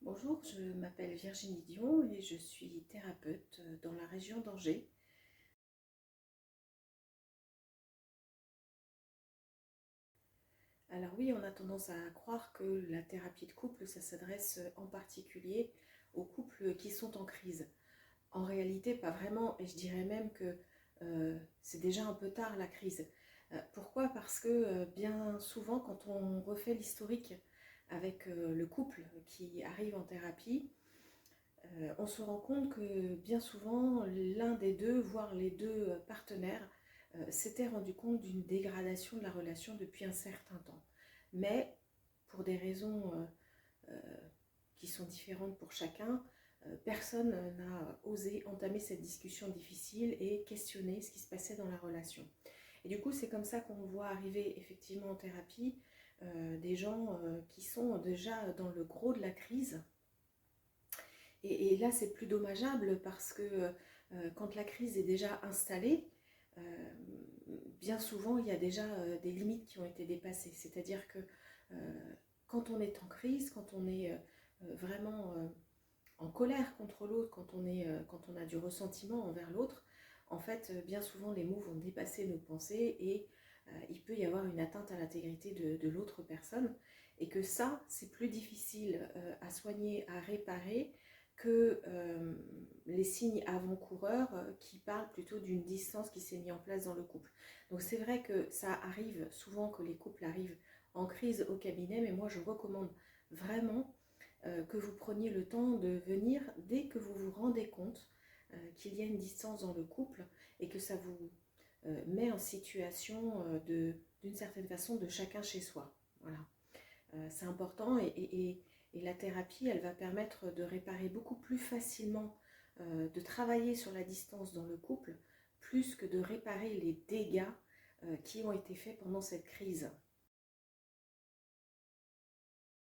Bonjour, je m'appelle Virginie Dion et je suis thérapeute dans la région d'Angers. Alors oui, on a tendance à croire que la thérapie de couple, ça s'adresse en particulier aux couples qui sont en crise. En réalité, pas vraiment, et je dirais même que c'est déjà un peu tard la crise. Pourquoi? Parce que bien souvent, quand on refait l'historique avec le couple qui arrive en thérapie, on se rend compte que bien souvent, l'un des deux, voire les deux partenaires, s'étaient rendu compte d'une dégradation de la relation depuis un certain temps. Mais pour des raisons qui sont différentes pour chacun, personne n'a osé entamer cette discussion difficile et questionner ce qui se passait dans la relation. Et du coup, c'est comme ça qu'on voit arriver effectivement en thérapie des gens qui sont déjà dans le gros de la crise. Et là, c'est plus dommageable parce que quand la crise est déjà installée, euh, bien souvent, il y a déjà des limites qui ont été dépassées. C'est-à-dire que quand on est en crise, quand on est vraiment en colère contre l'autre, quand on a du ressentiment envers l'autre, en fait, bien souvent, les mots vont dépasser nos pensées et il peut y avoir une atteinte à l'intégrité de l'autre personne. Et que ça, c'est plus difficile à soigner, à réparer que les signes avant-coureurs qui parlent plutôt d'une distance qui s'est mise en place dans le couple. Donc c'est vrai que ça arrive souvent que les couples arrivent en crise au cabinet, mais moi je recommande vraiment que vous preniez le temps de venir dès que vous vous rendez compte qu'il y a une distance dans le couple et que ça vous met en situation d'une certaine façon de chacun chez soi. Voilà. C'est important et la thérapie, elle va permettre de réparer beaucoup plus facilement, de travailler sur la distance dans le couple, plus que de réparer les dégâts qui ont été faits pendant cette crise.